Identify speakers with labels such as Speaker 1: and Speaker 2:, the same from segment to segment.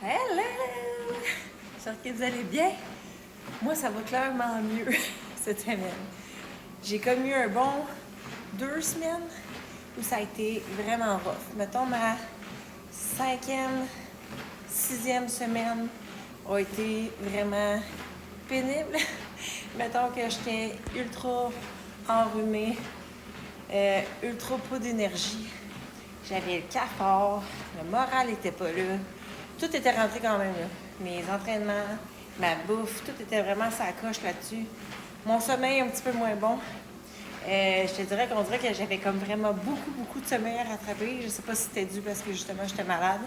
Speaker 1: Hello! J'espère que vous allez bien. Moi, ça va clairement mieux cette semaine. J'ai comme eu un bon 2 semaines où ça a été vraiment rough. Mettons, ma 5e, 6e semaine a été vraiment pénible. Mettons que j'étais ultra enrhumée, ultra pas d'énergie. J'avais le cafard, le moral était pas là. Tout était rentré quand même là. Mes entraînements, ma bouffe, tout était vraiment sa coche là-dessus. Mon sommeil un petit peu moins bon. Je te dirais qu'on dirait que j'avais comme vraiment beaucoup de sommeil à rattraper. Je sais pas si c'était dû parce que justement j'étais malade.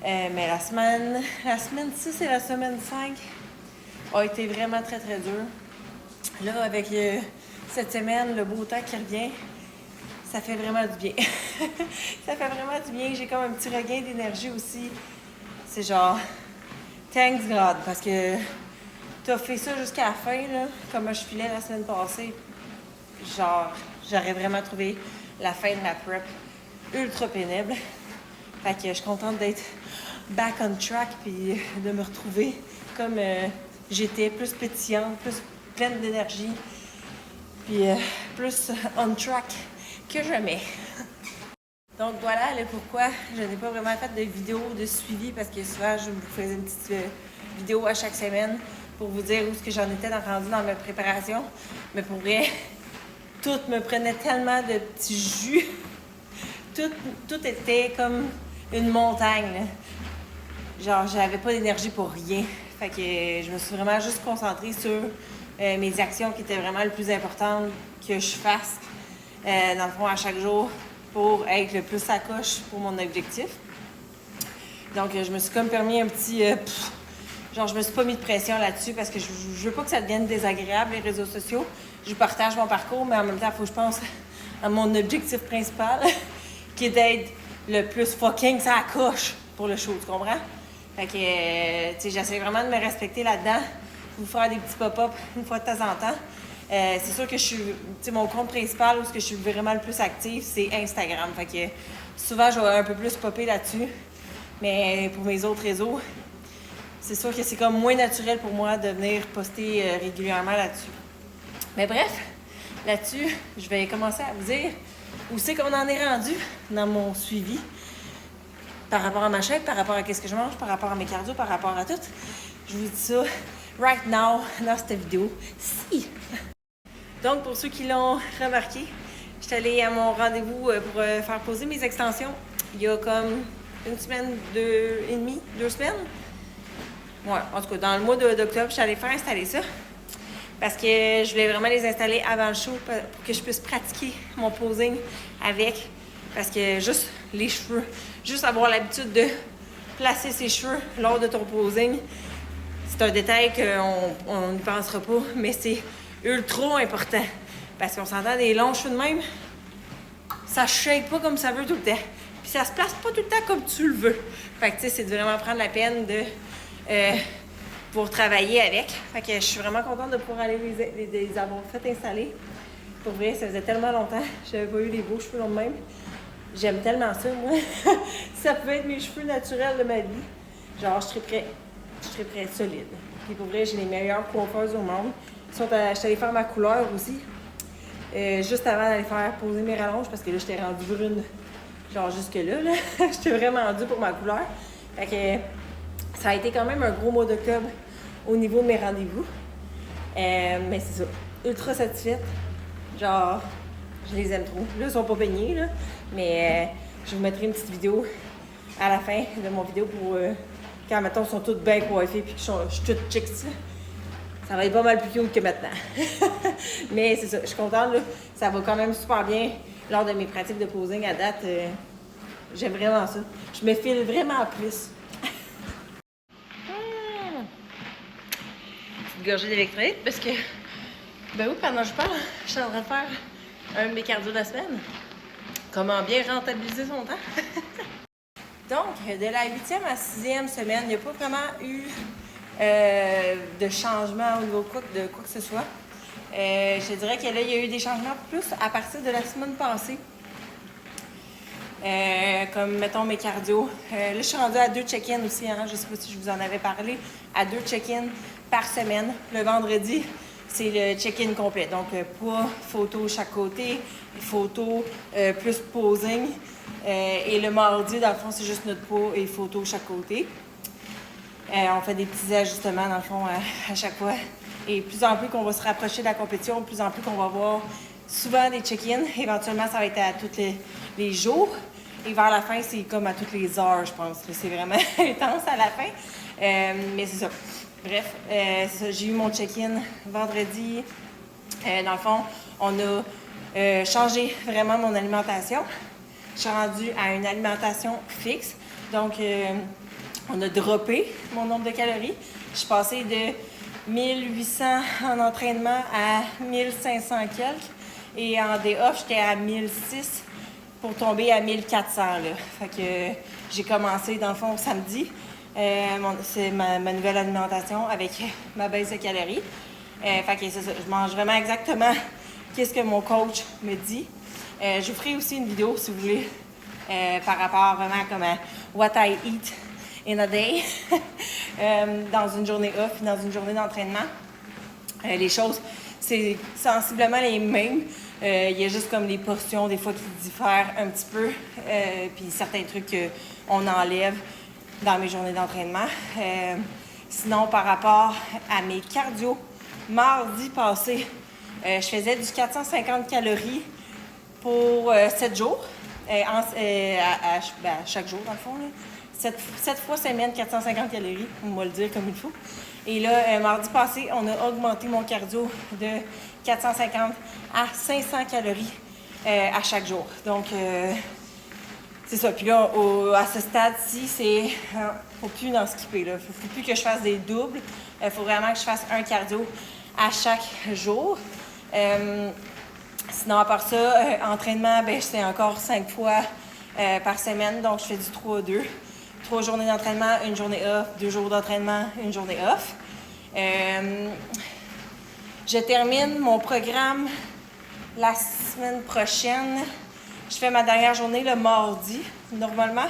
Speaker 1: Mais la semaine 6 et la semaine 5 ont été vraiment très dures. Là, avec cette semaine, le beau temps qui revient, ça fait vraiment du bien. Ça fait vraiment du bien. J'ai comme un petit regain d'énergie aussi. C'est genre, thanks God, parce que t'as fait ça jusqu'à la fin, là, comme je filais la semaine passée. Genre, j'aurais vraiment trouvé la fin de ma prep ultra pénible. Fait que je suis contente d'être back on track puis de me retrouver comme j'étais, plus pétillante, plus pleine d'énergie, puis plus on track que jamais. Donc voilà le pourquoi je n'ai pas vraiment fait de vidéo de suivi parce que souvent je vous faisais une petite vidéo à chaque semaine pour vous dire où ce que j'en étais rendu dans ma préparation. Mais pour vrai, tout me prenait tellement de petits jus. Tout était comme une montagne, là. Genre, j'avais pas d'énergie pour rien. Fait que je me suis vraiment juste concentrée sur mes actions qui étaient vraiment le plus importantes que je fasse, dans le fond, à chaque jour pour être le plus à coche pour mon objectif. Donc, je me suis comme permis un petit... genre, je me suis pas mis de pression là-dessus parce que je veux pas que ça devienne désagréable, les réseaux sociaux. Je partage mon parcours, mais en même temps, il faut que je pense à mon objectif principal, qui est d'être le plus fucking ça coche pour le show, tu comprends? Fait que, tu sais, j'essaie vraiment de me respecter là-dedans, vous faire des petits pop-up une fois de temps en temps. C'est sûr que je suis, tu sais, mon compte principal où je suis vraiment le plus active, c'est Instagram. Fait que souvent, je vais un peu plus popper là-dessus. Mais pour mes autres réseaux, c'est sûr que c'est comme moins naturel pour moi de venir poster régulièrement là-dessus. Mais bref, là-dessus, je vais commencer à vous dire où c'est qu'on en est rendu dans mon suivi par rapport à ma shape, par rapport à ce que je mange, par rapport à mes cardio, par rapport à tout. Je vous dis ça right now dans cette vidéo. Si! Donc, pour ceux qui l'ont remarqué, je suis allée à mon rendez-vous pour faire poser mes extensions il y a comme une semaine, 2 semaines. Ouais, en tout cas, dans le mois d'octobre, je suis allée faire installer ça. Parce que je voulais vraiment les installer avant le show pour que je puisse pratiquer mon posing avec. Parce que juste les cheveux, juste avoir l'habitude de placer ses cheveux lors de ton posing, c'est un détail qu'on n'y pensera pas, mais c'est ultra important. Parce qu'on s'entend des longs cheveux de même, ça shake pas comme ça veut tout le temps. Puis ça se place pas tout le temps comme tu le veux. Fait que tu sais, c'est de vraiment prendre la peine de pour travailler avec. Fait que je suis vraiment contente de pouvoir aller les avoir fait installer. Pour vrai, ça faisait tellement longtemps que j'avais pas eu les beaux cheveux longs de même. J'aime tellement ça, moi. Ça pouvait être mes cheveux naturels de ma vie. Genre, je serais prêt solide. Puis pour vrai, j'ai les meilleures coiffeuses au monde. Je suis allée faire ma couleur aussi. Juste avant d'aller faire poser mes rallonges, parce que là, j'étais rendue brune. Genre jusque-là, là. J'étais vraiment rendue pour ma couleur. Fait que ça a été quand même un gros mois d'octobre au niveau de mes rendez-vous. Mais c'est ça. Ultra satisfaite. Genre, je les aime trop. Là, ils sont pas peignés, là. Mais je vous mettrai une petite vidéo à la fin de mon vidéo pour quand, mettons, ils sont toutes bien coiffées puis que je suis toute chic. Ça va être pas mal plus cute que maintenant. Mais c'est ça, je suis contente, là. Ça va quand même super bien lors de mes pratiques de posing à date. J'aime vraiment ça. Je me file vraiment plus. Petite gorgée d'électrolyte parce que, ben oui, pendant que je parle, je suis en train de faire un de mes cardio de la semaine. Comment bien rentabiliser son temps. Donc, de la 8e à 6e semaine, il n'y a pas vraiment eu de changement au niveau de quoi que ce soit. Je te dirais que là, il y a eu des changements plus à partir de la semaine passée. comme mettons mes cardio. Là, je suis rendue à 2 check-in aussi, hein? Je sais pas si je vous en avais parlé, à 2 check-in par semaine. Le vendredi, c'est le check-in complet. Donc, poids, photo chaque côté, photo plus posing. Et le mardi, dans le fond, c'est juste notre poids et photo chaque côté. On fait des petits ajustements, dans le fond, à chaque fois. Et plus en plus qu'on va se rapprocher de la compétition, plus en plus qu'on va voir souvent des check-in. Éventuellement, ça va être à tous les jours. Et vers la fin, c'est comme à toutes les heures, je pense. C'est vraiment intense à la fin. Mais c'est ça. Bref, c'est ça. J'ai eu mon check-in vendredi. Dans le fond, on a changé vraiment mon alimentation. Je suis rendue à une alimentation fixe. Donc, on a droppé mon nombre de calories. Je suis passée de 1800 en entraînement à 1500 quelques. Et en day off, j'étais à 1006 pour tomber à 1400. Là. Fait que j'ai commencé, dans le fond, samedi. C'est ma nouvelle alimentation avec ma baisse de calories. Fait que c'est ça. Je mange vraiment exactement qu'est-ce que mon coach me dit. Je vous ferai aussi une vidéo, si vous voulez, par rapport vraiment comme à what I eat in a day, dans une journée off, dans une journée d'entraînement. Les choses, c'est sensiblement les mêmes. Il y a juste comme les portions, des fois, qui diffèrent un petit peu. Puis certains trucs qu'on enlève dans mes journées d'entraînement. Sinon, par rapport à mes cardio, mardi passé, je faisais du 450 calories pour 7 jours. À chaque jour, dans le fond. 7 fois semaine, 450 calories, on va le dire comme il faut. Et là, mardi passé, on a augmenté mon cardio de 450 à 500 calories à chaque jour. Donc, c'est ça. Puis là, à ce stade-ci, c'est... faut plus en skipper. Il ne faut plus que je fasse des doubles. Il faut vraiment que je fasse un cardio à chaque jour. Sinon, à part ça, entraînement, c'est encore 5 fois par semaine. Donc, je fais du 3-2. 3 journées d'entraînement, 1 journée off, 2 jours d'entraînement, 1 journée off. Je termine mon programme la semaine prochaine. Je fais ma dernière journée le mardi, normalement.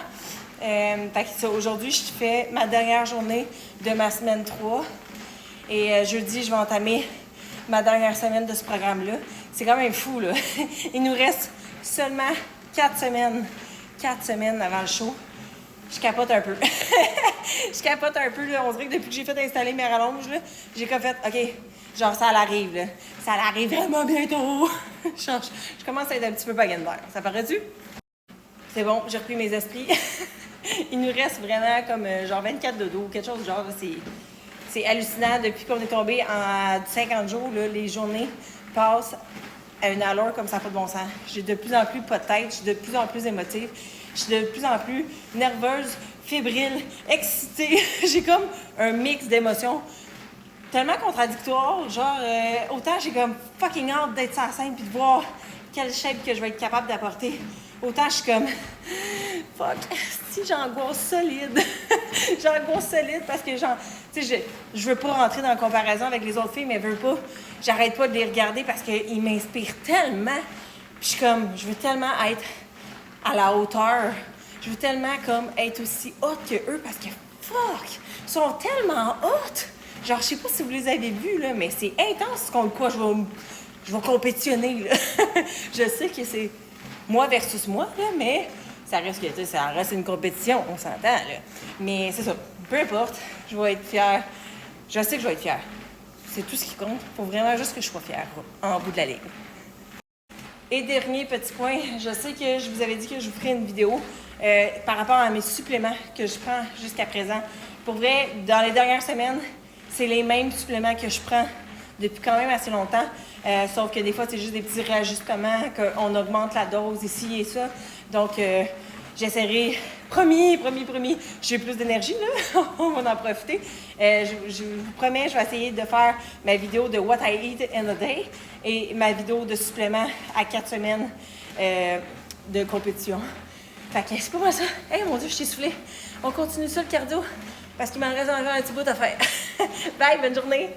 Speaker 1: Aujourd'hui, je fais ma dernière journée de ma semaine 3. Et jeudi, je vais entamer ma dernière semaine de ce programme-là. C'est quand même fou, là. Il nous reste seulement 4 semaines. 4 semaines avant le show. Je capote un peu. Je capote un peu, là. On dirait que depuis que j'ai fait installer mes rallonges, là, j'ai comme fait, OK, genre, ça l'arrive, là. Ça l'arrive vraiment bientôt. Je commence à être un petit peu baguette d'air. Ça paraît-tu? C'est bon, j'ai repris mes esprits. Il nous reste vraiment comme genre 24 dodo, quelque chose du genre. C'est hallucinant. Depuis qu'on est tombé en 50 jours, là, les journées passent à une allure comme ça, pas de bon sens. J'ai de plus en plus pas de tête, je suis de plus en plus émotive, je suis de plus en plus nerveuse, fébrile, excitée. J'ai comme un mix d'émotions tellement contradictoires. Genre, autant j'ai comme fucking hâte d'être sur la scène puis de voir quelle shape que je vais être capable d'apporter. Autant je suis comme, fuck, si j'angoisse solide. J'angoisse solide parce que, genre, tu sais, je veux pas rentrer dans la comparaison avec les autres filles, mais j'arrête pas de les regarder parce qu'ils m'inspirent tellement. Puis je suis comme, je veux tellement être à la hauteur. Je veux tellement comme être aussi haute que eux parce que, fuck, ils sont tellement hautes. Genre, je sais pas si vous les avez vus, là, mais c'est intense contre quoi je vais compétitionner, là. Je sais que c'est moi versus moi, là, mais ça reste que, tu sais, ça reste une compétition, on s'entend, là. Mais c'est ça, peu importe, je vais être fière. Je sais que je vais être fière. C'est tout ce qui compte. Il faut vraiment juste que je sois fière, en bout de la ligne. Et dernier petit point, je sais que je vous avais dit que je vous ferais une vidéo par rapport à mes suppléments que je prends jusqu'à présent. Pour vrai, dans les dernières semaines, c'est les mêmes suppléments que je prends depuis quand même assez longtemps. Sauf que des fois, c'est juste des petits réajustements, qu'on augmente la dose ici et ça. Donc, j'essaierai, promis, j'ai plus d'énergie, là, on va en profiter. Je vous promets, je vais essayer de faire ma vidéo de What I Eat in a Day et ma vidéo de supplément à 4 semaines de compétition. Fait que c'est pas moi ça. Hey, mon Dieu, je t'ai soufflé. On continue ça, le cardio, parce qu'il m'en reste encore un petit bout à faire. Bye, bonne journée!